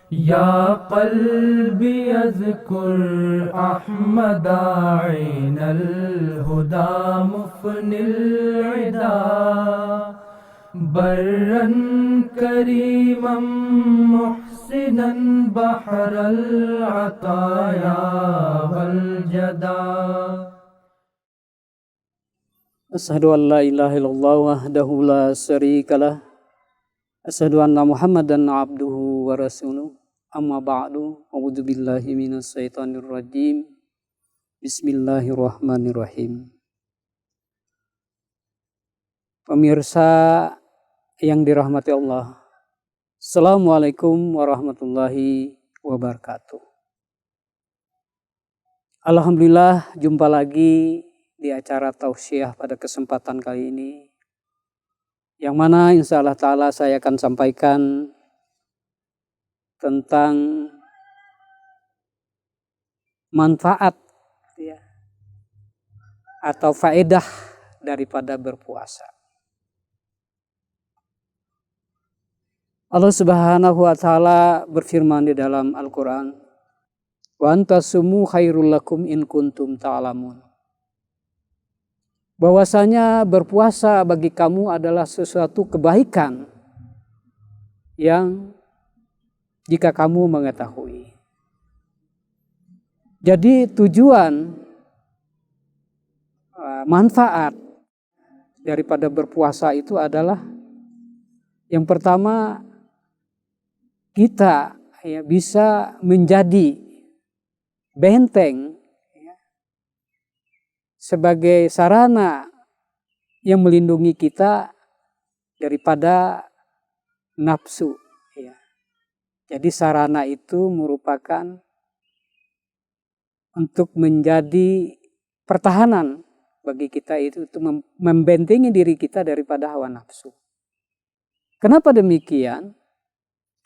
يا قلبي اذكر أحمد عين الهدى مفني العدا برا كريما محسنا بحر العطايا والجدا. Asyhadu an la ilaha illallah wahdahu la syarikalah. Asyhadu anna Muhammadan abduhu wa rasuluh. Amma ba'du. A'udzu billahi minasyaitonir rajim. Bismillahirrahmanirrahim. Pemirsa yang dirahmati Allah, Assalamualaikum warahmatullahi wabarakatuh. Alhamdulillah, jumpa lagi di acara tausiah pada kesempatan kali ini, yang mana insya Allah ta'ala saya akan sampaikan tentang manfaat atau faedah daripada berpuasa. Allah Subhanahu wa ta'ala berfirman di dalam Al-Quran, wa antasumu khairul lakum in kuntum ta'lamun. Bahwasanya berpuasa bagi kamu adalah sesuatu kebaikan yang jika kamu mengetahui. Jadi tujuan manfaat daripada berpuasa itu adalah yang pertama, kita bisa menjadi benteng sebagai sarana yang melindungi kita daripada nafsu. Jadi sarana itu merupakan untuk menjadi pertahanan bagi kita itu membentengi diri kita daripada hawa nafsu. Kenapa demikian?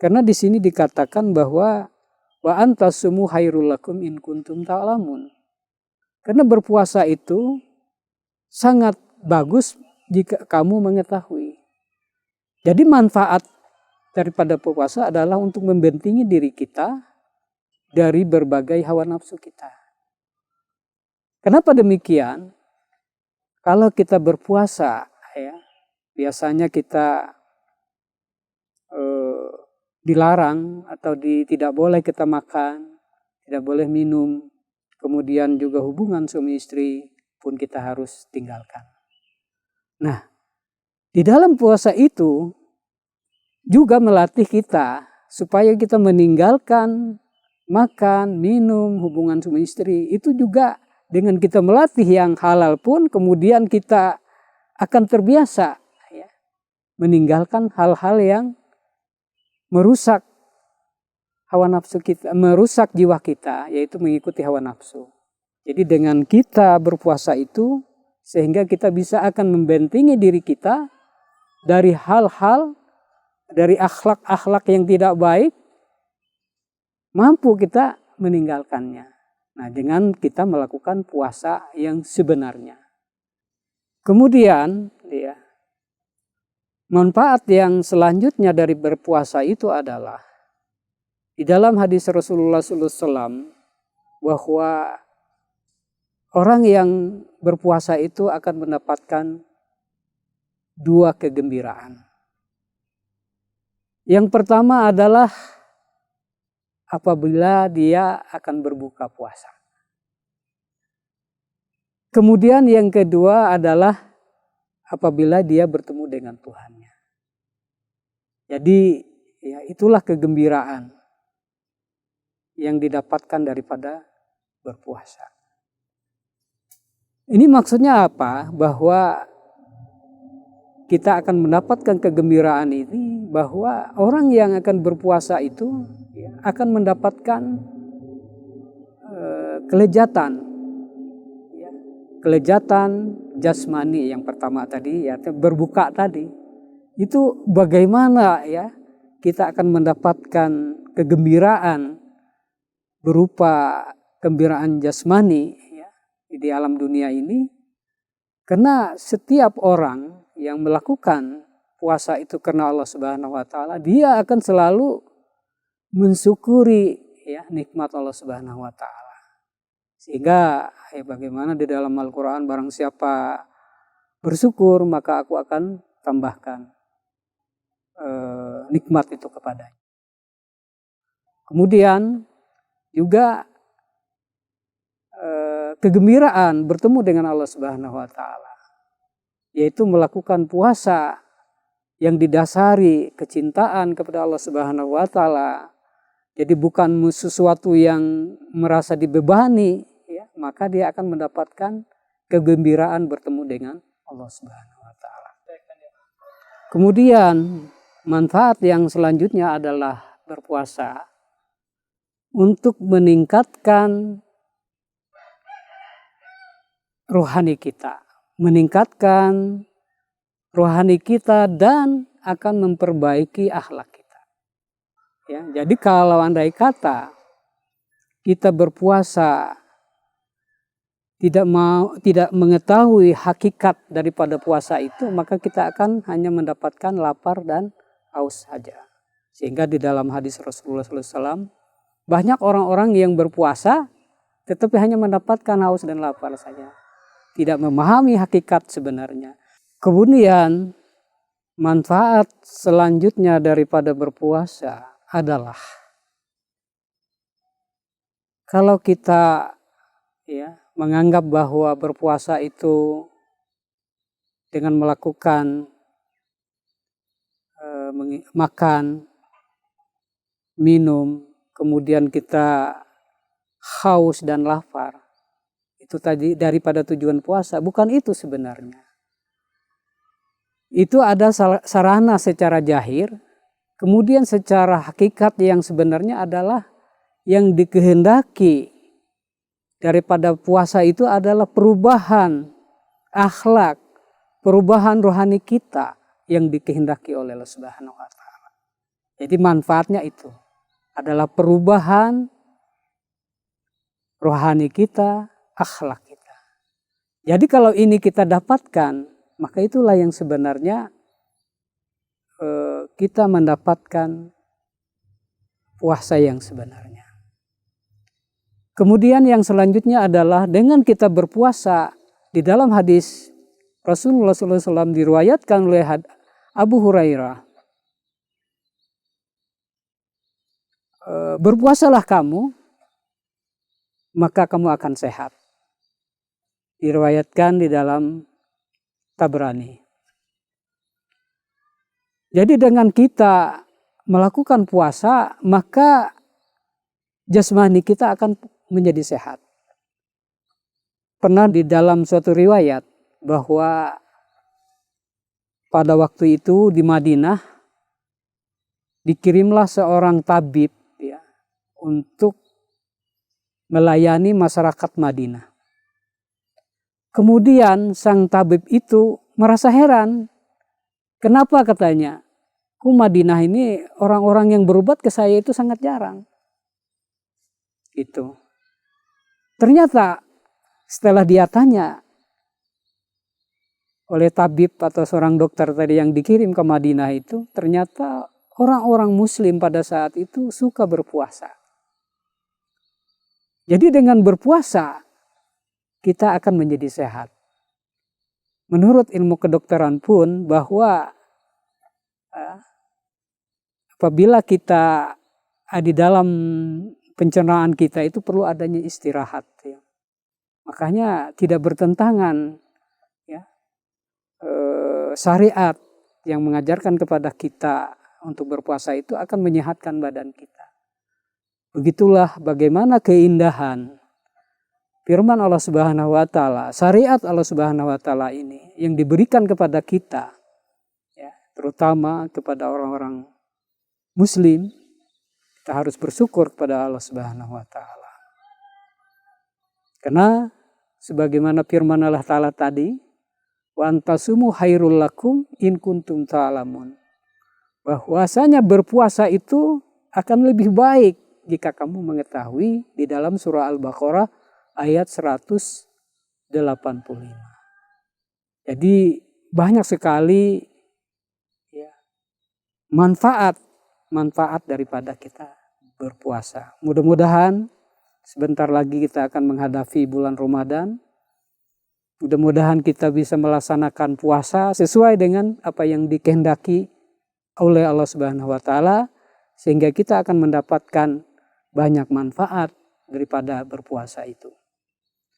Karena di sini dikatakan bahwa wa antasumu khairul lakum in kuntum ta'lamun. Karena berpuasa itu sangat bagus jika kamu mengetahui. Jadi manfaat daripada puasa adalah untuk membentengi diri kita dari berbagai hawa nafsu kita. Kenapa demikian? Kalau kita berpuasa, biasanya kita dilarang atau tidak boleh kita makan, tidak boleh minum. Kemudian juga hubungan suami istri pun kita harus tinggalkan. Nah, di dalam puasa itu juga melatih kita supaya kita meninggalkan makan, minum, hubungan suami istri. Itu juga dengan kita melatih yang halal pun kemudian kita akan terbiasa meninggalkan hal-hal yang merusak hawa nafsu kita, merusak jiwa kita, yaitu mengikuti hawa nafsu. Jadi dengan kita berpuasa itu, sehingga kita bisa akan membentengi diri kita dari hal-hal, dari akhlak-akhlak yang tidak baik, mampu kita meninggalkannya. Nah, dengan kita melakukan puasa yang sebenarnya. Kemudian, manfaat yang selanjutnya dari berpuasa itu adalah di dalam hadis Rasulullah SAW bahwa orang yang berpuasa itu akan mendapatkan dua kegembiraan. Yang pertama adalah apabila dia akan berbuka puasa. Kemudian yang kedua adalah apabila dia bertemu dengan Tuhannya. Jadi itulah kegembiraan yang didapatkan daripada berpuasa. Ini maksudnya apa? Bahwa kita akan mendapatkan kegembiraan ini, bahwa orang yang akan berpuasa itu akan mendapatkan kelezatan. Kelezatan jasmani yang pertama tadi, berbuka tadi. Itu bagaimana kita akan mendapatkan kegembiraan berupa kegembiraan jasmani di alam dunia ini, karena setiap orang yang melakukan puasa itu karena Allah Subhanahu wa taala, dia akan selalu mensyukuri ya nikmat Allah Subhanahu wa taala. Sehingga bagaimana di dalam Al-Qur'an, barang siapa bersyukur maka aku akan tambahkan nikmat itu kepadanya. Kemudian juga kegembiraan bertemu dengan Allah Subhanahu wa taala, yaitu melakukan puasa yang didasari kecintaan kepada Allah Subhanahu wa taala. Jadi bukan sesuatu yang merasa dibebani, ya, maka dia akan mendapatkan kegembiraan bertemu dengan Allah Subhanahu wa taala. Kemudian manfaat yang selanjutnya adalah berpuasa untuk meningkatkan rohani kita, meningkatkan rohani kita dan akan memperbaiki akhlak kita. Ya, jadi kalau andai kata kita berpuasa tidak mengetahui hakikat daripada puasa itu, maka kita akan hanya mendapatkan lapar dan haus saja. Sehingga di dalam hadis Rasulullah SAW, banyak orang-orang yang berpuasa tetapi hanya mendapatkan haus dan lapar saja, tidak memahami hakikat sebenarnya. Kemudian manfaat selanjutnya daripada berpuasa adalah kalau kita menganggap bahwa berpuasa itu dengan melakukan makan, minum, kemudian kita haus dan lapar, itu tadi daripada tujuan puasa. Bukan itu sebenarnya. Itu ada sarana secara zahir, kemudian secara hakikat yang sebenarnya adalah yang dikehendaki daripada puasa itu adalah perubahan akhlak, perubahan rohani kita yang dikehendaki oleh Allah Subhanahu wa taala. Jadi manfaatnya itu adalah perubahan rohani kita, akhlak kita. Jadi kalau ini kita dapatkan, maka itulah yang sebenarnya kita mendapatkan puasa yang sebenarnya. Kemudian yang selanjutnya adalah dengan kita berpuasa, di dalam hadis Rasulullah SAW diriwayatkan oleh Abu Hurairah, berpuasalah kamu, maka kamu akan sehat. Diriwayatkan di dalam Tabrani. Jadi dengan kita melakukan puasa, maka jasmani kita akan menjadi sehat. Pernah di dalam suatu riwayat bahwa pada waktu itu di Madinah dikirimlah seorang tabib untuk melayani masyarakat Madinah. Kemudian sang tabib itu merasa heran. Kenapa katanya? Madinah ini orang-orang yang berobat ke saya itu sangat jarang. Itu. Ternyata setelah dia tanya oleh tabib atau seorang dokter tadi yang dikirim ke Madinah itu, ternyata orang-orang Muslim pada saat itu suka berpuasa. Jadi dengan berpuasa kita akan menjadi sehat. Menurut ilmu kedokteran pun bahwa apabila kita di dalam pencernaan kita itu perlu adanya istirahat. Ya. Makanya tidak bertentangan syariat yang mengajarkan kepada kita untuk berpuasa itu akan menyehatkan badan kita. Begitulah bagaimana keindahan firman Allah Subhanahu wa taala, syariat Allah Subhanahu wa taala ini yang diberikan kepada kita, terutama kepada orang-orang Muslim. Kita harus bersyukur kepada Allah Subhanahu wa taala. Karena sebagaimana firman Allah taala tadi, wa antasumu khairul lakum in kuntum ta'lamun. Bahwasanya berpuasa itu akan lebih baik jika kamu mengetahui, di dalam surah Al-Baqarah ayat 185. Jadi banyak sekali manfaat daripada kita berpuasa. Mudah-mudahan sebentar lagi kita akan menghadapi bulan Ramadan. Mudah-mudahan kita bisa melaksanakan puasa sesuai dengan apa yang dikehendaki oleh Allah Subhanahu wa taala, sehingga kita akan mendapatkan banyak manfaat daripada berpuasa itu.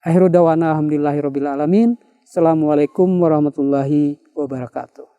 Akhiru dawana alhamdulillahirabbil alamin. Assalamualaikum warahmatullahi wabarakatuh.